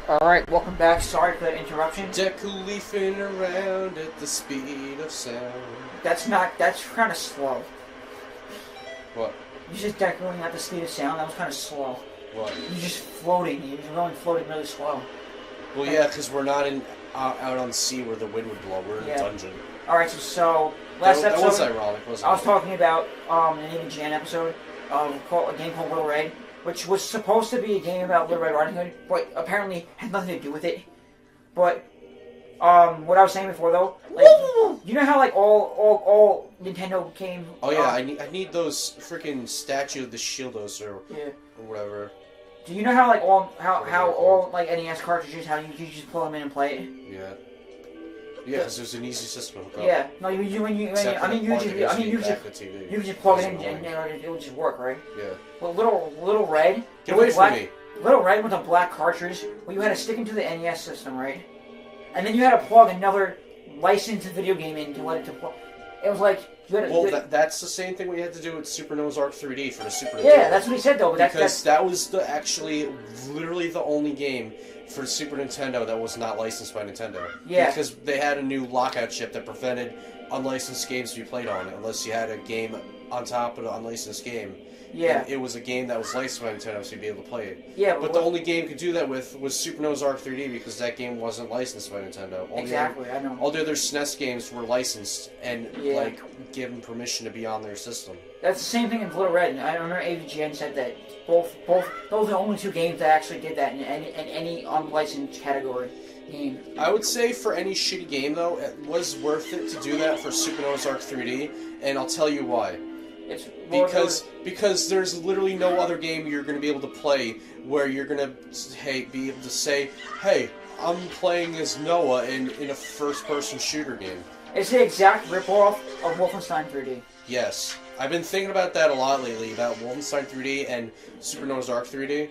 Alright, welcome back. Sorry for that interruption. Deku-leafing around at the speed of sound. That's kind of slow. What? You just decoing at the speed of sound, that was kind of slow. What? You're just floating. You're going floating really slow. Well, yeah, because we're not out on sea where the wind would blow. We're in a dungeon. Alright, so last episode... That was ironic, wasn't it? I was talking about the Navy Jan episode of a game called Little Red, which was supposed to be a game about Little Red Riding Hood, but apparently had nothing to do with it. But what I was saying before, though, like, you know how like all Nintendo came. Oh yeah, I need those freaking statue of the Shieldos or whatever. Do you know how like all like NES cartridges, how you just pull them in and play it? Yeah. Yeah, because there's an easy system to hook up. Yeah, no, you usually just plug it in and it would just work, right? Yeah. Well, Little Red. Get away from me. Little Red with a black cartridge. Well, you had to stick into the NES system, right? And then you had to plug another licensed video game in to let it to plug. It was like you had to. Well, that's the same thing we had to do with Super Noah's Ark 3D for the Super Nintendo. Yeah, that's what he said though. But that was literally the only game for Super Nintendo that was not licensed by Nintendo. Yeah. Because they had a new lockout chip that prevented unlicensed games to be played on it unless you had a game on top of an unlicensed game. Yeah. And it was a game that was licensed by Nintendo, so you'd be able to play it. Yeah. But the only game you could do that with was Super Noah's Ark 3D because that game wasn't licensed by Nintendo. Exactly, I know. All the other SNES games were licensed and like given permission to be on their system. That's the same thing in Little Red. I remember AVGN said that both those are the only two games that actually did that in any unlicensed category game. I would say for any shitty game though, it was worth it to do that for Super Noah's Ark 3D, and I'll tell you why. Because there's literally no other game you're going to be able to play where you're going to be able to say, hey, I'm playing as Noah in a first-person shooter game. It's the exact ripoff of Wolfenstein 3D. Yes. I've been thinking about that a lot lately, about Wolfenstein 3D and Super Noah's Ark 3D.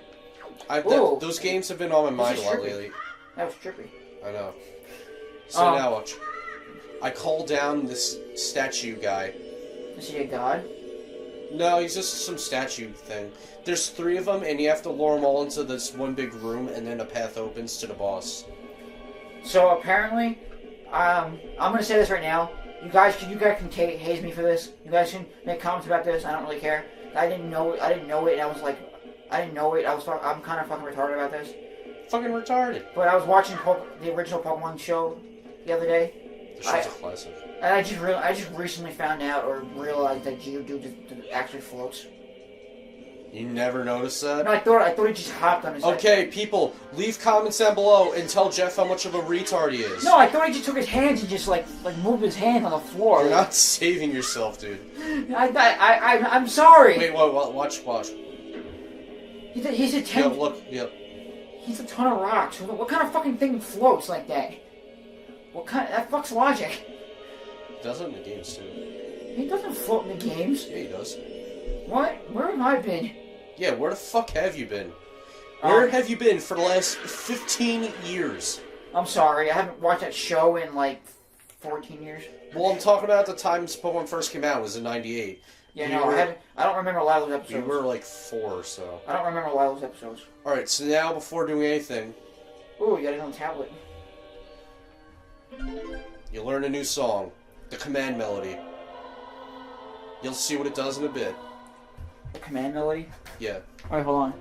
Those games have been on my mind a lot lately. That was trippy. I know. So now watch. I call down this statue guy. Is he a god? No, he's just some statue thing. There's 3 of them, and you have to lure them all into this one big room, and then a path opens to the boss. So apparently, I'm gonna say this right now. You guys can haze me for this. You guys can make comments about this. I don't really care. I didn't know it. And I was like, I didn't know it. I'm kind of fucking retarded about this. Fucking retarded. But I was watching the original Pokemon show the other day. The show's a classic. And I just recently found out or realized that Geodude actually floats. You never noticed that? No, I thought he just hopped on his head. Okay, people, leave comments down below and tell Jeff how much of a retard he is. No, I thought he just took his hands and just like moved his hand on the floor. You're not saving yourself, dude. I'm sorry. Wait, watch. He's a 10. Yeah, look, yeah. He's a ton of rocks. What kind of fucking thing floats like that? That fucks logic. He does it in the games too. He doesn't float in the games. Yeah, he does. What? Where have I been? Yeah, where the fuck have you been? Where have you been for the last 15 years? I'm sorry, I haven't watched that show in like 14 years. Well, I'm talking about the time Pokemon first came out. It was in '98. Yeah, I don't remember a lot of those episodes. You were like 4, so. I don't remember a lot of those episodes. Alright, so now before doing anything... Ooh, you got it on the tablet. You learn a new song. The command melody. You'll see what it does in a bit. The command melody? Yeah. Alright, hold on.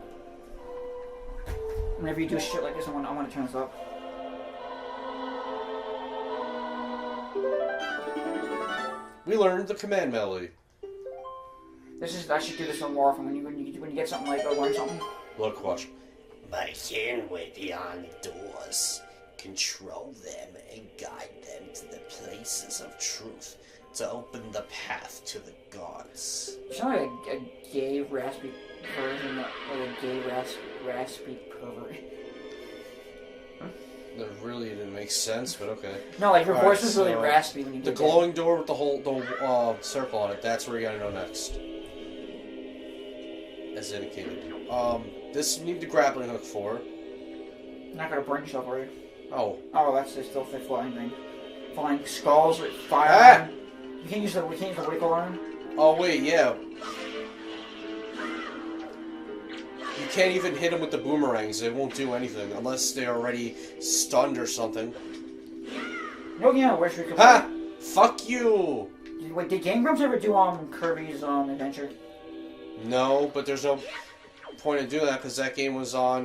Whenever you do shit like this, I want to turn this up. We learned the command melody. I should do this more often when you get something like, or learn something. Look, watch. My hand way beyond doors. Control them and guide them to the places of truth to open the path to the gods. You sound like a gay, raspy version of a gay, raspy pervert. That really didn't make sense, but okay. No, like your voice was really raspy when you did the glowing door with the circle on it, that's where you gotta know next. As indicated. This you need the grappling hook for. You're not gonna burn yourself, are you? Oh. Oh, that's still the flying thing. Flying skulls with fire. You can't use the recall on him? Oh wait, yeah. You can't even hit them with the boomerangs. They won't do anything unless they're already stunned or something. No game I wish we could Ha! play. Fuck you! Wait, did Game Grumps ever do Kirby's Adventure? No, but there's no point in doing that because that game was on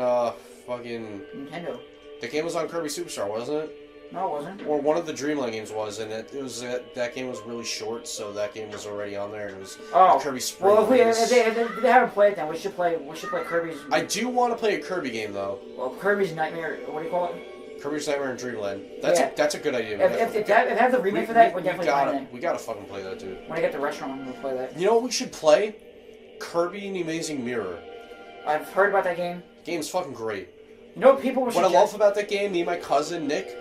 fucking Nintendo. The game was on Kirby Superstar, wasn't it? No, it wasn't. Or one of the Dreamland games was, and it was that game was really short, so that game was already on there, and it was Kirby Spring. Well, if they haven't played it, then we should play Kirby's. I do want to play a Kirby game though. Well, Kirby's Nightmare. What do you call it? Kirby's Nightmare in Dreamland. That's a good idea. If they have the remake for that, we're definitely playing it. We gotta fucking play that, dude. When I get the restaurant, we'll play that. You know what we should play? Kirby and the Amazing Mirror. I've heard about that game. Game's fucking great. You know what people should. What I love about that game, me and my cousin Nick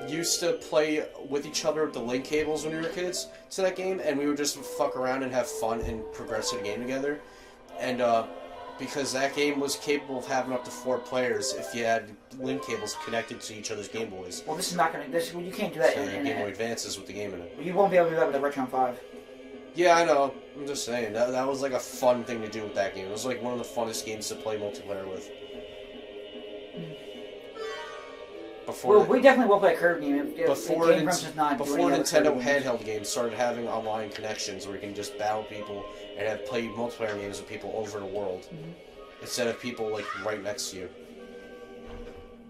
used to play with each other with the link cables when we were kids to that game, and we would just fuck around and have fun and progress the game together. And because that game was capable of having up to 4 players if you had link cables connected to each other's Game Boys. Well, this is not gonna. You can't do that in Game Boy Advances with the game in it. You won't be able to do that with the Retron 5. Yeah, I know. I'm just saying that was like a fun thing to do with that game. It was like one of the funnest games to play multiplayer with. We definitely will play a Kirby game. Before Nintendo handheld games started having online connections where you can just battle people and have played multiplayer games with people over the world instead of people like right next to you.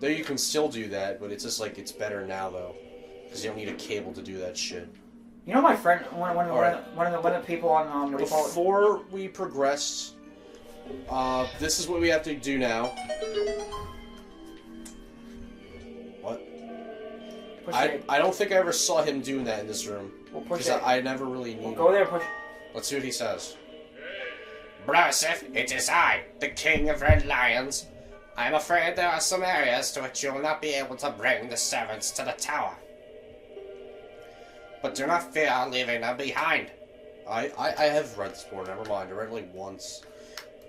Though you can still do that, but it's just like it's better now though, because you don't need a cable to do that shit. You know, my friend, one of the people on Before we progress, this is what we have to do now. I don't think I ever saw him doing that in this room. We'll push because it. I never really knew. We'll go there, push. Let's see what he says. Broseph, it is I, the King of Red Lions. I am afraid there are some areas to which you will not be able to bring the servants to the tower. But do not fear leaving them behind. I have read this before, never mind. I read it like once.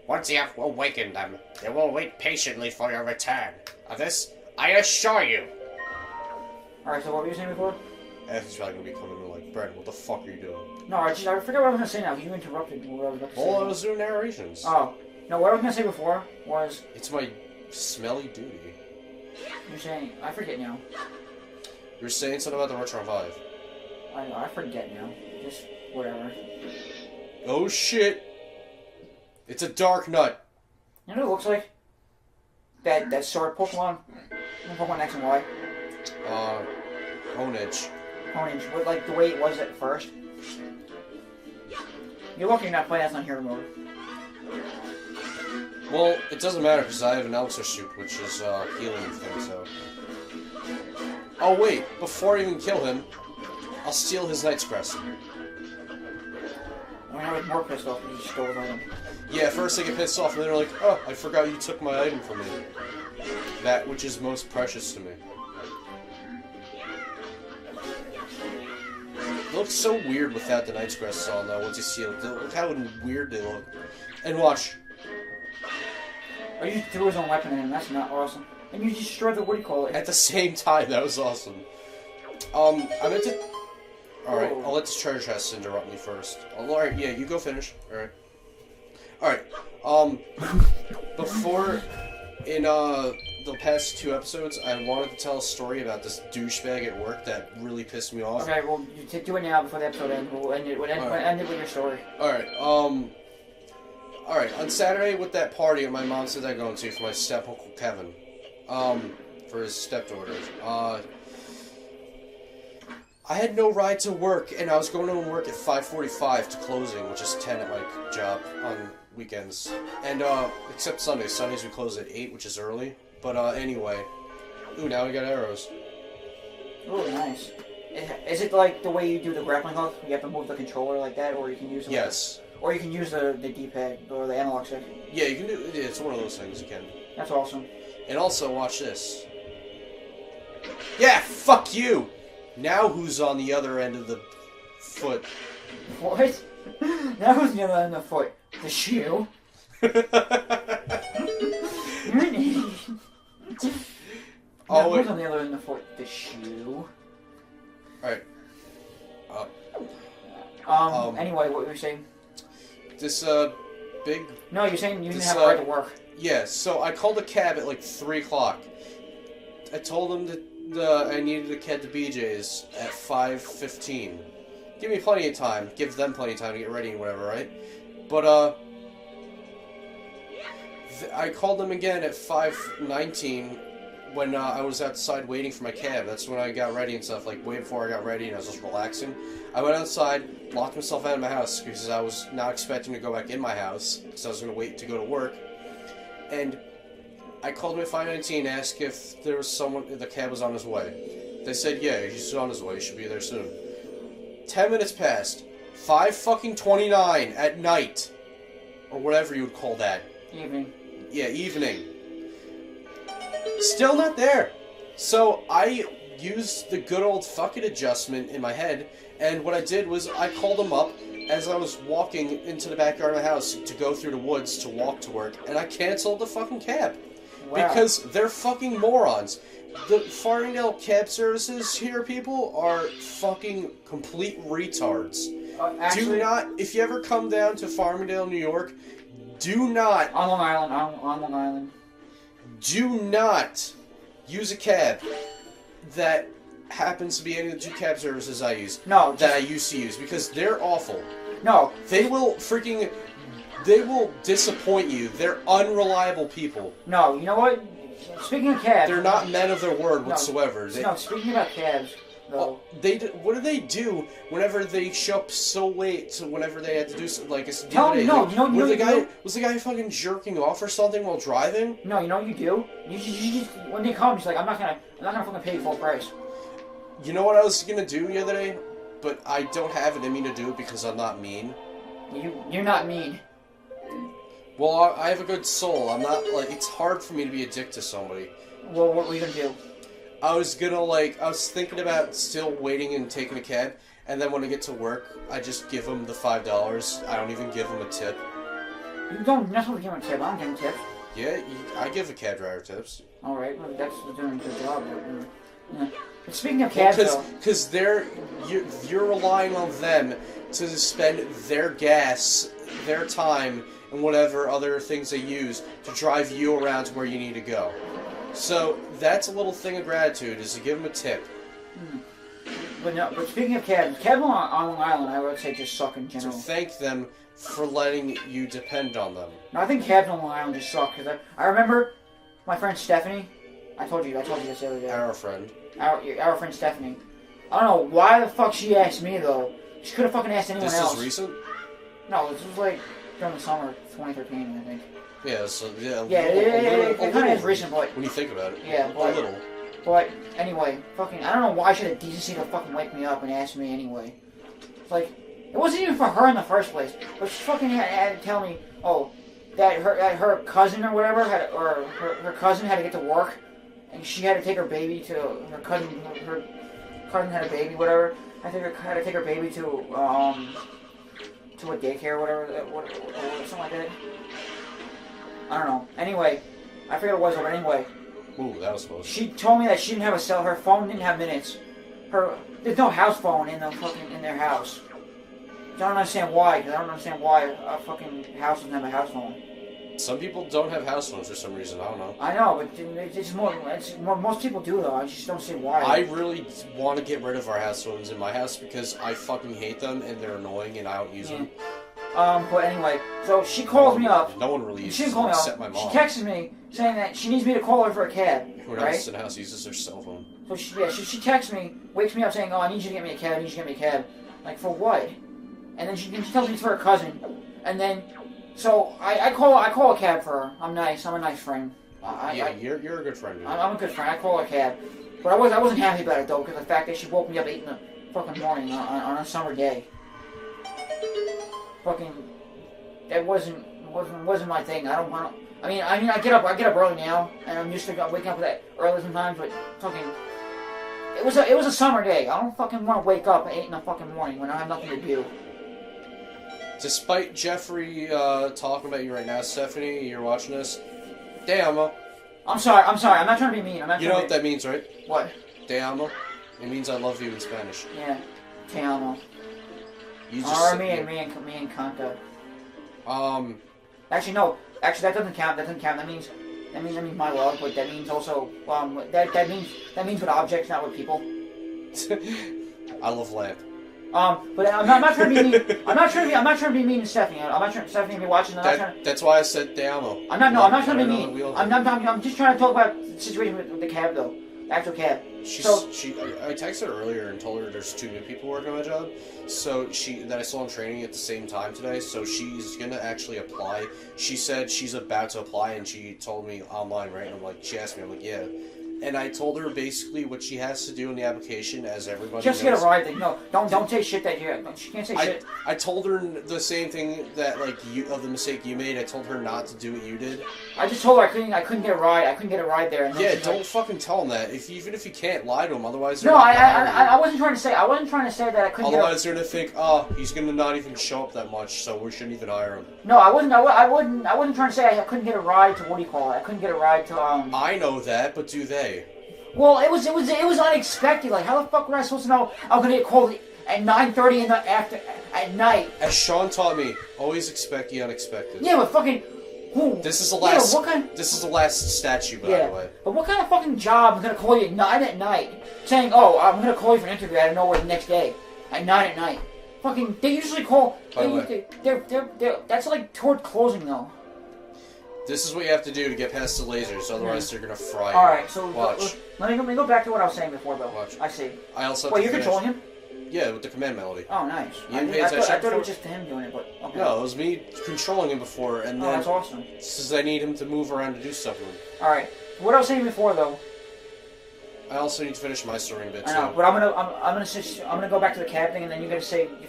Once you have awakened them, they will wait patiently for your return. Of this, I assure you. Alright, so what were you saying before? He's probably gonna be coming to like, Brad, what the fuck are you doing? No, I forgot what I was gonna say now. You interrupted what I was about to say. Well, I was doing narrations. Oh. No, what I was gonna say before was... It's my smelly duty. You're saying... I forget now. You're saying something about the Retron 5. I know, I forget now. Just whatever. Oh shit! It's a dark nut. You know what it looks like? That sword Pokemon? Pokemon X and Y? Honedge. Honedge, like the way it was at first. You're lucky you're not playing that's on hero mode. Well, it doesn't matter because I have an Elixir Soup, which is a healing thing, so... Oh wait, before I even kill him, I'll steal his Knight's Crest. I mean, I was more pissed off because you stole his item. Yeah, first they get pissed off, and then they're like, oh, I forgot you took my item from me. That which is most precious to me. It looks so weird without the Knight's Crest on, though, once you see it. Look how weird they look. And watch. Oh, you threw his own weapon at him, that's not awesome. And you destroyed the, what do you call it? At the same time, that was awesome. I meant to... Alright, I'll let this treasure chest interrupt me first. Alright, yeah, you go finish. Alright. Before, in, the past 2 episodes, I wanted to tell a story about this douchebag at work that really pissed me off. Okay, well, you do it now before the episode ends. We'll end it with your story. Alright, Alright, on Saturday with that party that my mom said I'm going to for my step-uncle Kevin, for his stepdaughter, I had no ride to work, and I was going to work at 5:45 to closing, which is 10 at my job on weekends. And, except Sundays. Sundays we close at 8, which is early. But, anyway. Ooh, now we got arrows. Oh, nice. Is it like the way you do the grappling hook? You have to move the controller like that, or you can use... Yes. Or you can use the D-pad, or the analog stick. Yeah, you can do... It's one of those things you can. That's awesome. And also, watch this. Yeah, fuck you! Now who's on the other end of the foot? What? That was the other end of the foot. The shoe? You're an idiot. Oh, who's on the other end of the foot? The shoe? Alright. Anyway, what were you saying? This, big... No, you're saying you didn't have a right to work. Yeah, so I called a cab at like 3 o'clock. I told them that I needed a cab to BJ's at 5:15. Give me plenty of time. Give them plenty of time to get ready and whatever, right? But, I called them again at 5:19 when I was outside waiting for my cab. That's when I got ready and stuff, like way before I got ready and I was just relaxing. I went outside, locked myself out of my house because I was not expecting to go back in my house because I was going to wait to go to work. And I called them at 5:19 and asked if there was someone, if the cab was on his way. They said, yeah, he's on his way, he should be there soon. 10 minutes passed. 5:29 at night. Or whatever you would call that. Evening. Yeah, evening. Still not there. So I used the good old fuck it adjustment in my head, and what I did was I called them up as I was walking into the backyard of my house to go through the woods to walk to work, and I canceled the fucking cab. Wow. Because they're fucking morons. The Farmingdale cab services here, people, are fucking complete retards. Actually, Do not, if you ever come down to Farmingdale, New York, do not... On Long Island, on Long Island. Do not use a cab that happens to be any of the 2 cab services I use. No. That I used to use, because they're awful. No. They will they will disappoint you. They're unreliable people. No, you know what? Speaking of cabs... They're not men of their word whatsoever. No, speaking about cabs, though... What do they do whenever they show up so late to whenever they had to do something like... Tell me, no, Was the guy fucking jerking off or something while driving? No, you know what you do? You just, when they come, just like, I'm not gonna fucking pay full price. You know what I was gonna do the other day? But I don't have it in me to do it because I'm not mean. You're not mean. Well, I have a good soul. I'm not, like, it's hard for me to be a dick to somebody. Well, what were you gonna do? I was thinking about still waiting and taking a cab, and then when I get to work, I just give them the $5. I don't even give them a tip. You don't necessarily give them a tip. I don't give them tips. Yeah, I give a cab driver tips. Alright, well, that's doing a good job. Yeah. But speaking of cabs, though... Because you're relying on them to spend their gas, their time, and whatever other things they use to drive you around to where you need to go. So that's a little thing of gratitude, is to give them a tip. But speaking of cabs on Long Island, I would say just suck in general. To thank them for letting you depend on them. No, I think cabs on Long Island just suck, because I remember my friend Stephanie. I told you this the other day. Our friend. Our friend Stephanie. I don't know why the fuck she asked me, though. She could have fucking asked anyone else. This is recent? No, this was like during the summer of 2013, I think. Yeah, so, yeah. Yeah, it kind of is recent, but... When you think about it. Yeah, a little. But, anyway, fucking... I don't know why she had the decency to fucking wake me up and ask me anyway. It's like... It wasn't even for her in the first place. But she fucking had to tell me, oh, that her cousin or whatever, her cousin had to get to work, and she had to take her baby to... Her cousin had a baby, whatever. I think her had to take her baby to a daycare or whatever, or something like that. I don't know. Anyway, I forget what it was, but anyway. Ooh, that was close. She told me that she didn't have a cell. Her phone didn't have minutes. There's no house phone in their house. I don't understand why. Because I don't understand why a fucking house doesn't have a house phone. Some people don't have house phones for some reason. I don't know. I know, but it's more. Most people do though. I just don't see why. I really want to get rid of our house phones in my house because I fucking hate them and they're annoying and I don't use them. But anyway, so she calls me up. No one really uses them. She didn't call me except up. my mom. She texted me saying that she needs me to call her for a cab. Everyone else in the house uses their cell phone. So she texts me, wakes me up saying, "Oh, I need you to get me a cab. I need you to get me a cab." Like, for what? And then she tells me it's for her cousin. And then, so I call a cab for her. I'm nice. I'm a nice friend. You're a good friend. Dude. I'm a good friend. I call her a cab. But I wasn't happy about it though, because the fact that she woke me up at 8 in the fucking morning on a summer day. Fucking, that wasn't my thing. I don't want to. I mean, I get up early now, and I'm used to waking up that early sometimes. But fucking, it was a summer day. I don't fucking want to wake up at 8 in the fucking morning when I have nothing to do. Despite Jeffrey talking about you right now, Stephanie, you're watching this. Te amo. I'm sorry. I'm not trying to be mean. You know what that means, right? What? Te amo. It means I love you in Spanish. Yeah. Te amo. You just me and Kanta. Actually, no. Actually, that doesn't count. That doesn't count. That means my love, but that means also that means with objects, not with people. I love lamp. But I'm not trying to be mean. I'm not trying to be mean to Stephanie. I'm not trying Stephanie to be watching. That's why I said te amo. I'm not trying to be mean. I'm just trying to talk about the situation with the cab though. The actual cab. I texted her earlier and told her there's 2 new people working on my job. So that I saw in training at the same time today. So she's gonna actually apply. She said she's about to apply, and she told me online, right? And I'm like, she asked me, I'm like, yeah. And I told her basically what she has to do in the application, as everybody just knows. Get a ride thing. No, don't say shit that you. She can't say shit. I told her the same thing that of the mistake you made. I told her not to do what you did. I just told her I couldn't get a ride. I couldn't get a ride there. And yeah, don't fucking tell them that. Even if you can't, lie to them. Otherwise, no, I wasn't trying to say. I wasn't trying to say that I couldn't. Otherwise, they're gonna think, oh, he's gonna not even show up that much, so we shouldn't even hire him. No, I wasn't. I wasn't trying to say I couldn't get a ride to I couldn't get a ride to I know that, but do they? Well, it was unexpected. Like, how the fuck was I supposed to know I was gonna get called at 9:30 at night? As Sean taught me, always expect the unexpected. Yeah, but fucking. This is the last. What kind? This is the last statue, by the way. But what kind of fucking job is gonna call you at 9 at night, saying, "Oh, I'm gonna call you for an interview out of nowhere the next day at 9 at night"? Fucking, they usually call. They're that's like toward closing though. This is what you have to do to get past the lasers, otherwise they're gonna fry you. Alright, so watch. Let me go back to what I was saying before, though. Watch. I see. I also. Wait, you're controlling him? Yeah, with the command melody. Oh, nice. I thought it was just him doing it, but okay. No, it was me controlling him before, and then. Oh, that's awesome. Since I need him to move around to do stuff with him. Alright, what I was saying before, though. I also need to finish my story a bit. I know, but I'm gonna go back to the cab thing, and then you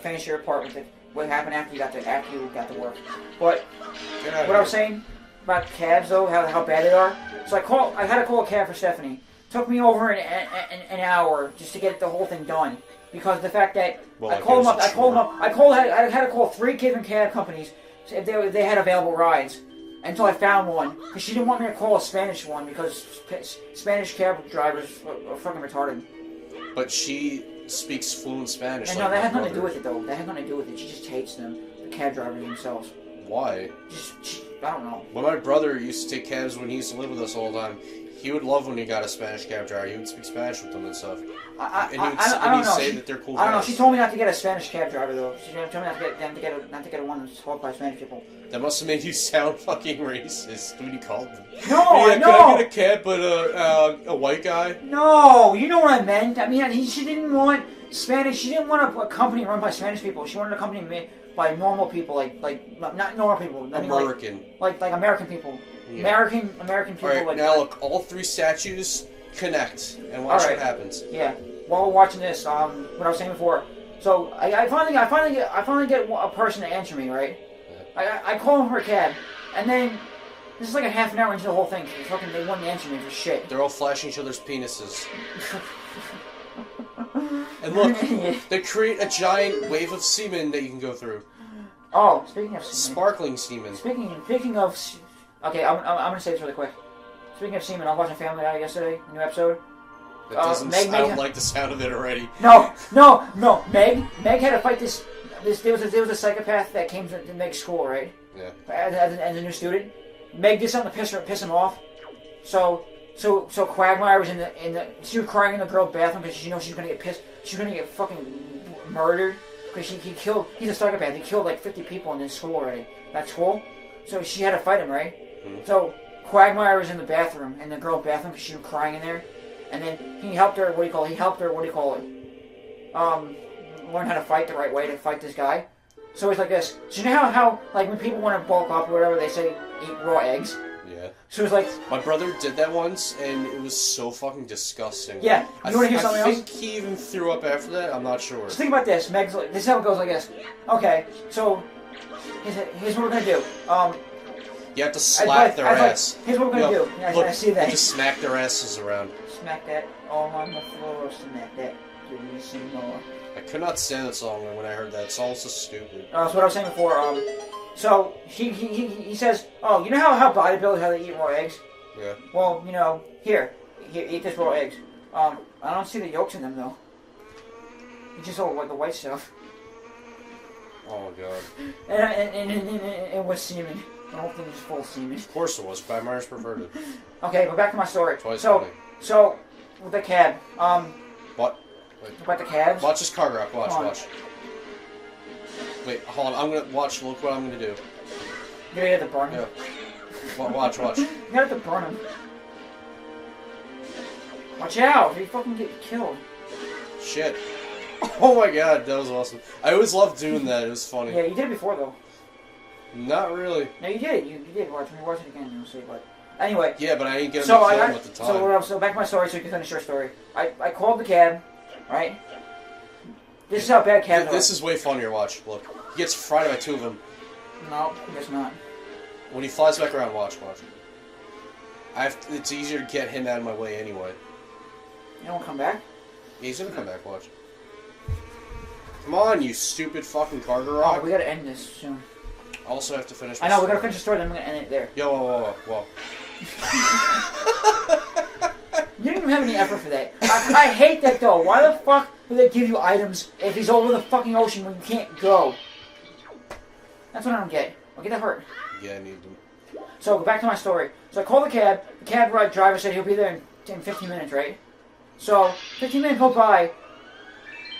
finish your part with what happened after you got to work. But what I was saying about cabs though, how bad they are. So I had to call a cab for Stephanie. Took me over an hour just to get the whole thing done because of the fact that I had to call 3 different cab companies if they had available rides until I found one because she didn't want me to call a Spanish one because Spanish cab drivers are fucking retarded. But she speaks fluent Spanish. And no, that has nothing to do with it though. That has nothing to do with it. She just hates them, the cab drivers themselves. Why? I don't know. When my brother used to take cabs when he used to live with us all the time, he would love when he got a Spanish cab driver. He would speak Spanish with them and stuff. I don't know. Say that they're cool I don't know. guys. She told me not to get a Spanish cab driver though. She told me not to get a one that's held by Spanish people. That must have made you sound fucking racist when you called them. No, yeah, no. Can I get a cab, but a white guy? No, you know what I meant. I mean, she didn't want Spanish. She didn't want a company run by Spanish people. She wanted a company made by normal people, like not normal people. I mean, American. Like American people. Yeah. American people. Alright, now look, all 3 statues connect, and watch what happens. Yeah. While we're watching this, what I was saying before. So I finally get a person to answer me, right? Yeah. I call them for a cab, and then this is like a half an hour into the whole thing. They wouldn't answer me for shit. They're all flashing each other's penises. And look, they create a giant wave of semen that you can go through. Oh, speaking of semen. Sparkling semen. Speaking of... Okay, I'm going to say this really quick. Speaking of semen, I was watching Family Guy yesterday, a new episode. That doesn't I don't like the sound of it already. No. Meg had to fight this there was a psychopath that came to Meg's school, right? Yeah. As a new student. Meg did something to piss him off. So Quagmire was in the she was crying in the girl's bathroom because she knows she's gonna get pissed. She's gonna get fucking murdered because he's a psychopath. He killed like 50 people in his school already. That school. So she had to fight him, right? Mm-hmm. So Quagmire was in the bathroom, in the girl's bathroom because she was crying in there, and then he helped her. Learn how to fight the right way to fight this guy. So it's like this. So you know how like when people want to bulk up or whatever, they say eat raw eggs. Yeah. So it's like my brother did that once, and it was so fucking disgusting. Yeah. You want to hear something else? I think he even threw up after that. I'm not sure. So think about this. Meg's like, this is how it goes like this. Okay. So here's what we're gonna do. You have to slap their ass. Here's what we're gonna do. Look, I see that. Just smack their asses around. Smack that all on the floor. Smack that. Give me some more. I could not stand that song when I heard that. It's all so stupid. That's what I was saying before. So he says, oh, you know how bodybuilders how they eat raw eggs? Yeah. Well, here, eat this raw eggs. I don't see the yolks in them though. It's just all the white stuff. Oh my god. And it was semen. The whole thing is full of semen. Of course it was. By Myers perverted. Okay, but back to my story. Twice so, funny. so with the cab. What? Wait. About the cabs. Watch this car wreck. Watch. Wait, hold on. I'm gonna watch. Look what I'm gonna do. You have to burn him. Yeah. Watch. You have to burn him. Watch out! You fucking get killed. Shit. Oh my god, that was awesome. I always loved doing that. It was funny. Yeah, you did it before though. Not really. No, you did. You did. Watch it again. You'll see. But anyway. Yeah, but I didn't get him So to kill him at the time. So back to my story, so you can finish your story. I called the cab, right? This is how bad cabs are. This is way funnier. Watch. Look, he gets fried by two of them. No, I guess not. When he flies back around, watch. It's easier to get him out of my way anyway. You don't come back? Yeah, he's gonna come back. Watch. Come on, you stupid fucking cargo Oh, rock. we gotta end this soon. I also have to finish. I know, we gotta finish the story, then we're gonna end it there. Yo, whoa. You didn't even have any effort for that. I hate that though. Why the fuck do they give you items if he's over the fucking ocean when you can't go? That's what I don't get. I'll get that hurt. Yeah, I need them. So, back to my story. So I called the cab. The cab driver said he'll be there in 15 minutes, right? So, 15 minutes go by.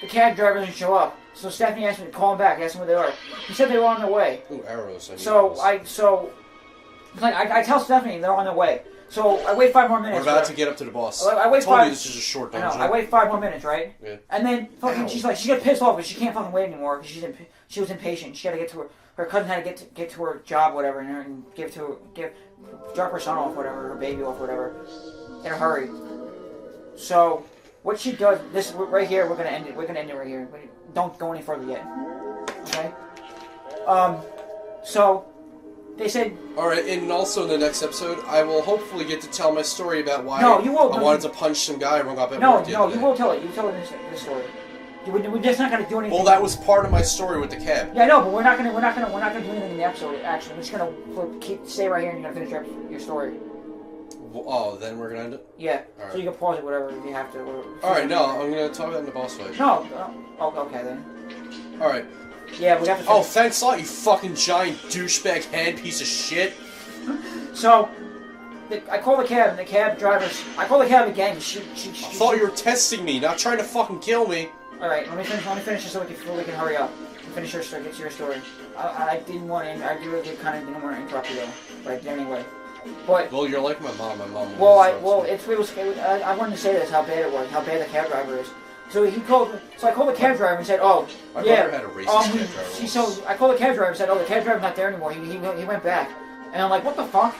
The cab driver doesn't show up. So Stephanie asked me to call him back, ask him where they are. He said they were on their way. Ooh, arrows. I tell Stephanie they're on their way. So I wait 5 more minutes. We're about to get up to the boss. I wait told 5. you this is a short I dungeon. know. I wait 5 more minutes, right? Yeah. And then fucking, she got pissed off because she can't fucking wait anymore because she was impatient. She had to get to her cousin had to get to her job, whatever, and drop her son off, whatever, her baby off, whatever, in a hurry. So what she does, this right here, we're gonna end it. We're gonna end it right here. Don't go any further yet. Okay. So they said. All right, and also in the next episode, I will hopefully get to tell my story about why I wanted to punch some guy when I got back. You will tell it. You tell it this story. We're just not gonna do anything. Well, that was part of my story with the cab. Yeah, no, but we're not gonna do anything in the episode. Actually, we're just gonna stay right here and you're gonna finish your story. Oh, then we're gonna end it. Yeah. All right. So you can pause it, whatever, if you have to. All right, no, I'm gonna talk about it in the boss fight. No. Okay then. All right. Yeah, we have to. Oh, thanks a lot, you fucking giant douchebag hand piece of shit. So, I call the cab, and the cab driver. I call the cab again. She I thought you were testing me, not trying to fucking kill me. All right, let me finish this so we can hurry up. Finish your story. Get to your story. I didn't want to. I really kind of didn't want to interrupt you though, but I did anyway. But well, you're like my mom. My mom. I wanted to say this how bad it was, how bad the cab driver is. So I called the cab driver and said, "Oh, my yeah." brother had a racist cab driver. So I called the cab driver and said, "Oh, the cab driver's not there anymore. He went back." And I'm like, "What the fuck?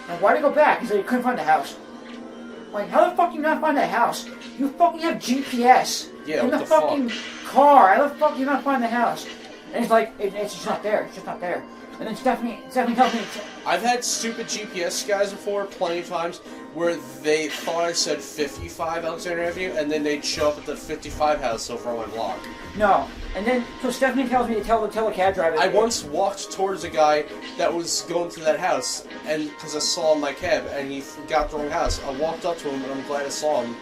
And why did he go back?" He said he couldn't find the house. I'm like, how the fuck do you not find the house? You fucking have GPS in the fucking car. How the fuck do you not find the house? And he's like, it's just not there. It's just not there. And then Stephanie tells me. I've had stupid GPS guys before, plenty of times, where they thought I said 55 Alexander Avenue, and then they'd show up at the 55 house over on my block. No. And then, so Stephanie tells me to tell the cab driver. I once walked towards a guy that was going to that house, and because I saw him in my cab, and he got the wrong house. I walked up to him, and I'm glad I saw him.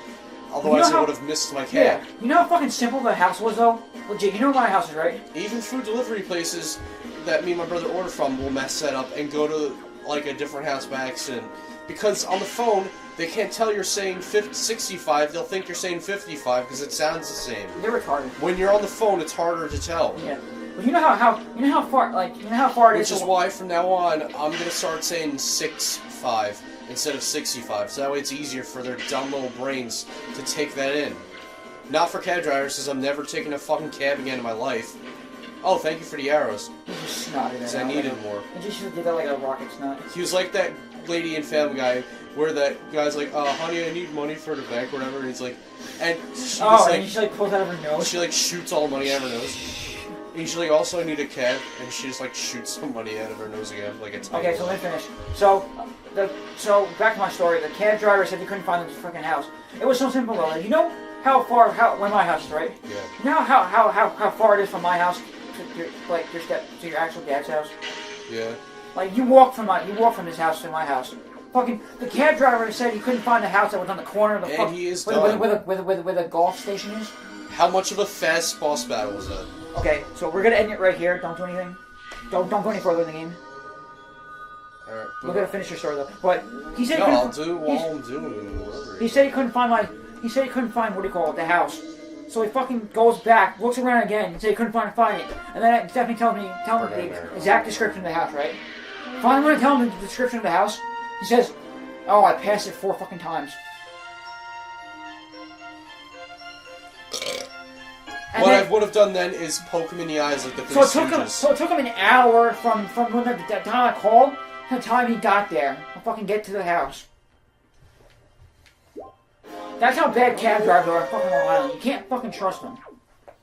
Otherwise, I would have missed my cab. Yeah. You know how fucking simple the house was, though? Legit, you know my house is, right? Even food delivery places that me and my brother order from will mess that up and go to like a different house by accident. Because on the phone, they can't tell you're saying 65, they'll think you're saying 55 because it sounds the same. They're retarded. When you're on the phone, it's harder to tell. Yeah. But you know how far it is. Which is why from now on, I'm going to start saying 65 instead of 65. So that way it's easier for their dumb little brains to take that in. Not for cab drivers, because I'm never taking a fucking cab again in my life. Oh, thank you for the arrows. He just snotted it. Because I needed more. He just did that like a rocket snot. He was like that lady in Family Guy, where that guy's like, honey, I need money for the bank or whatever, and he's like, and she and she like pulls out of her nose. She like shoots all the money out of her nose. And she's like, also I need a cab, and she just like shoots some money out of her nose again, like a tiny. Okay, so let me finish. So back to my story. The cab driver said he couldn't find the fucking house. It was so simple though. You know where my house is, right? Yeah. You know how far it is from my house to your actual dad's house? Yeah. Like you walk from his house to my house. Fucking the cab driver said he couldn't find the house that was on the corner of the and he is done. Where the golf station is. How much of a fast boss battle was that? Okay, so we're gonna end it right here. Don't do anything. Don't go any further in the game. Alright, We're gonna finish your story though. But he said no, he I'll couldn't. do what I'm doing. Whatever. He said he couldn't find He said he couldn't find the house. So he fucking goes back, looks around again, and said he couldn't find it. And then Stephanie tells me the exact description of the house, right? Finally, when I tell him the description of the house, he says, "Oh, I passed it 4 fucking times." And What then, I would have done then is poke him in the eyes like the Three Stooges. So it took him an hour from when the time I called to the time he got there to fucking get to the house. That's how bad cab drivers are in fucking Long Island. You can't fucking trust them.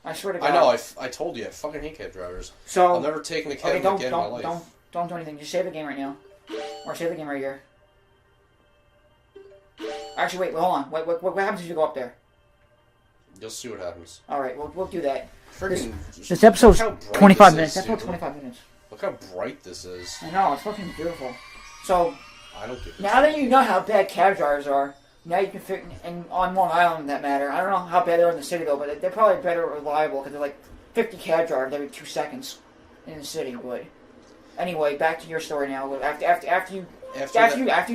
I swear to God. I know. I told you. I fucking hate cab drivers. So I've never taken a cab again in my life. Don't do anything. Just save the game right now, or save the game right here. Actually, wait. Hold on. What happens if you go up there? You'll see what happens. All right, we'll do that. Freaking. This episode's Look how bright 25 this minutes. is, Episode dude. 25 minutes. Look how bright this is. I know, it's fucking beautiful. So, I don't get this. now that you know how bad cab drivers are, now you can fit in on Long Island that matter. I don't know how bad they are in the city though, but they're probably better reliable because they're like 50 cab drivers every 2 seconds in the city. But anyway, back to your story now. After you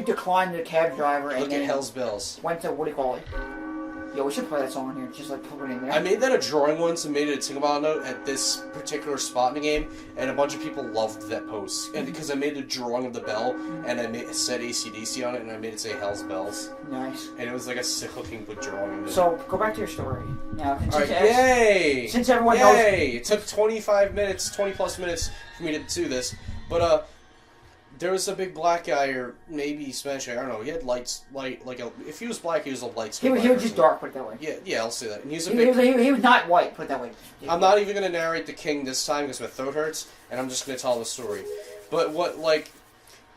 declined the cab driver and Look then at Hell's Bells. went to what do you call it? Yo, we should play that song here. Just like put it in there. I made that a drawing once and made it a tingle note at this particular spot in the game, and a bunch of people loved that post. And because I made a drawing of the bell, and I said AC/DC on it, and I made it say Hell's Bells. Nice. And it was like a sick-looking drawing. So go back to your story now. Alright, yay! Since everyone knows. Yay! It took 25 minutes, 20 plus minutes for me to do this, but there was a big black guy, or maybe Spanish guy, I don't know. He had if he was black, he was a light He skin. was just dark, put it that way. Yeah, I'll say that. And He was not white, put it that way. I'm not even gonna narrate the king this time because my throat hurts, and I'm just gonna tell the story. But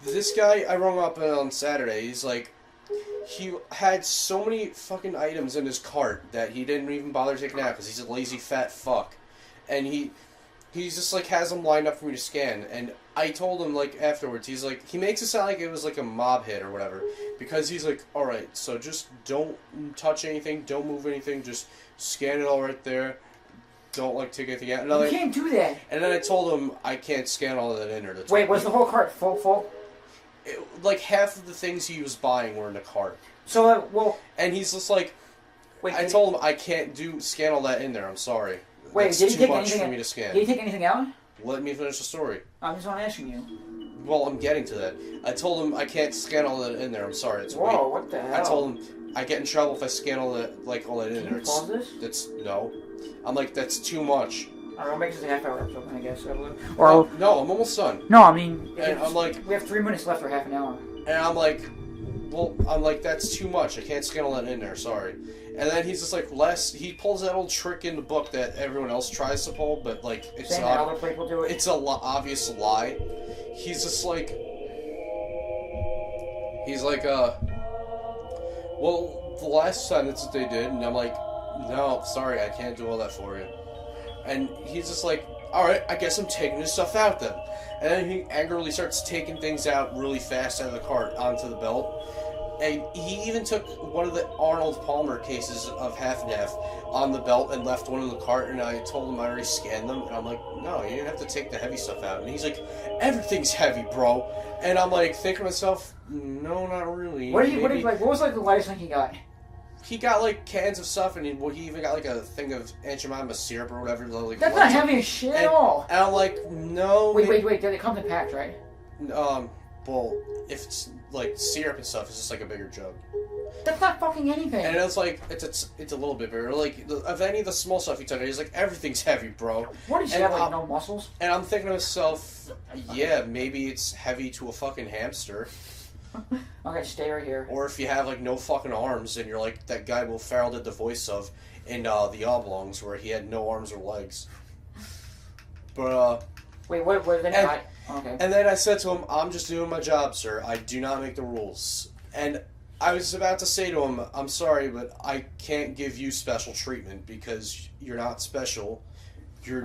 this guy I rung up on Saturday, he had so many fucking items in his cart that he didn't even bother taking out because he's a lazy fat fuck, and he just has them lined up for me to scan. And I told him afterwards, he makes it sound like it was a mob hit or whatever, because he's like, all right, so just don't touch anything, don't move anything, just scan it all right there. Don't take anything out. You can't do that. And then I told him I can't scan all of that in there. Wait, was the whole cart full? Half of the things he was buying were in the cart. So, And he's just like, wait, I told him I can't scan all that in there. I'm sorry. Wait, That's did he too take much anything? for me to scan. Did he take anything out? Let me finish the story. I'm just not asking you. Well, I'm getting to that. I told him I can't scan all that in there. I'm sorry. It's Whoa, weight. what the hell? I told him I get in trouble if I scan all that in there. Can you pause this? No. I'm like, that's too much. I don't know, make this a half-hour episode, I guess. No, I'm almost done. No, I mean, And I'm like, we have 3 minutes left for half an hour. and I'm like, that's too much. I can't scan all that in there. Sorry. And then he's just like, he pulls that old trick in the book that everyone else tries to pull, but it's Saying that other people do it. It's a obvious lie. He's just like, well, the last time that's what they did, and I'm like, no, sorry, I can't do all that for you. And he's just like, alright, I guess I'm taking this stuff out then. And then he angrily starts taking things out really fast out of the cart onto the belt. And he even took one of the Arnold Palmer cases of half and half on the belt and left one in the cart, and I told him I already scanned them, and I'm like, no, you didn't have to take the heavy stuff out. And he's like, everything's heavy, bro. And I'm like, thinking to myself, no, not really. What was the lightest thing he got? He got cans of stuff, and he even got a thing of Aunt Jemima syrup or whatever. That's not heavy as shit at all. And I'm like, no. Wait. Did it come in packs, right? Well, if it's syrup and stuff, it's just a bigger jug. That's not fucking anything. And it's it's a little bit bigger. Of any of the small stuff he took, he's like, everything's heavy, bro. What does he have, no muscles? And I'm thinking to myself, yeah, maybe it's heavy to a fucking hamster. Okay, stay right here. Or if you have no fucking arms, and you're like that guy Will Ferrell did the voice of in The Oblongs, where he had no arms or legs. But wait, what did they got? Okay. And then I said to him, I'm just doing my job, sir. I do not make the rules. And I was about to say to him, I'm sorry, but I can't give you special treatment because you're not special. You're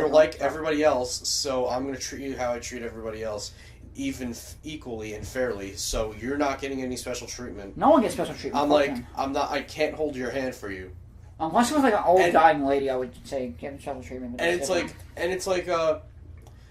like everybody else, so I'm going to treat you how I treat everybody else, even equally and fairly. So you're not getting any special treatment. No one gets special treatment. I can't hold your hand for you. Unless it was an old dying lady, I would say give special treatment. And it's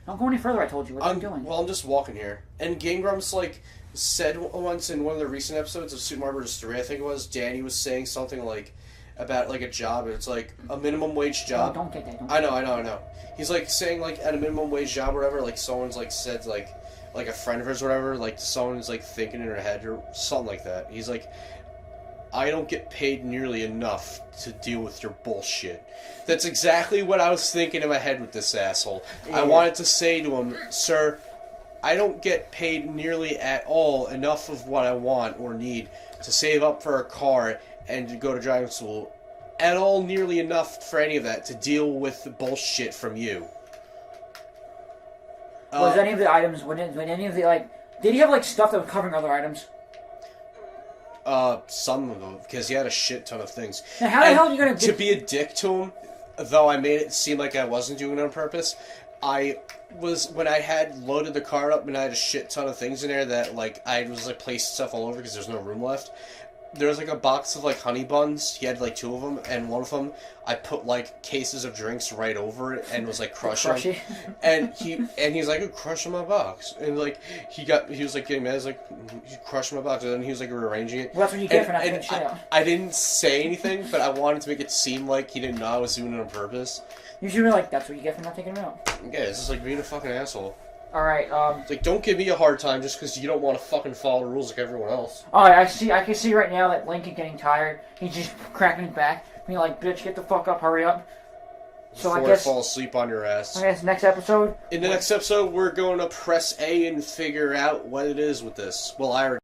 Don't go any further, I told you. What are you doing? Well, I'm just walking here. And Game Grumps, like, said once in one of the recent episodes of Super Mario Bros. 3, I think it was, Danny was saying something, like, about, like, a job, and it's, like, a minimum wage job. Oh, don't get that. I know. He's, like, saying, like, at a minimum wage job or whatever, like, someone's, like, said, like a friend of his or whatever, like, someone's, like, thinking in her head or something like that. He's, like, I don't get paid nearly enough to deal with your bullshit. That's exactly what I was thinking in my head with this asshole. Yeah. I wanted to say to him, sir, I don't get paid nearly at all enough of what I want or need to save up for a car and to go to driving school. At all nearly enough for any of that to deal with the bullshit from you. Was any of the items, when any of the, like, did he have, like, stuff that was covering other items? Some of them, because he had a shit ton of things. Now, how the hell are you gonna to be a dick to him, though I made it seem like I wasn't doing it on purpose, when I had loaded the car up and I had a shit ton of things in there that, like, I was, like, placing stuff all over because there's no room left. There was, like, a box of, like, honey buns. He had, like, 2 of them, and one of them, I put, like, cases of drinks right over it and was, like, crushing them. And he's like, crushing my box. And, like, he was, like, getting mad. He's like, he's crushing my box. And then he was, like, rearranging it. Well, that's what you get for not taking shit out. I didn't say anything, but I wanted to make it seem like he didn't know I was doing it on purpose. You should be like, that's what you get for not taking it out. Yeah, it's just like being a fucking asshole. Alright, It's like, don't give me a hard time just because you don't want to fucking follow the rules like everyone else. Alright, I can see right now that Link is getting tired. He's just cracking his back. Being like, bitch, get the fuck up, hurry up. So Before I fall asleep on your ass. I guess next episode... In the next episode, we're going to press A and figure out what it is with this. Well, I already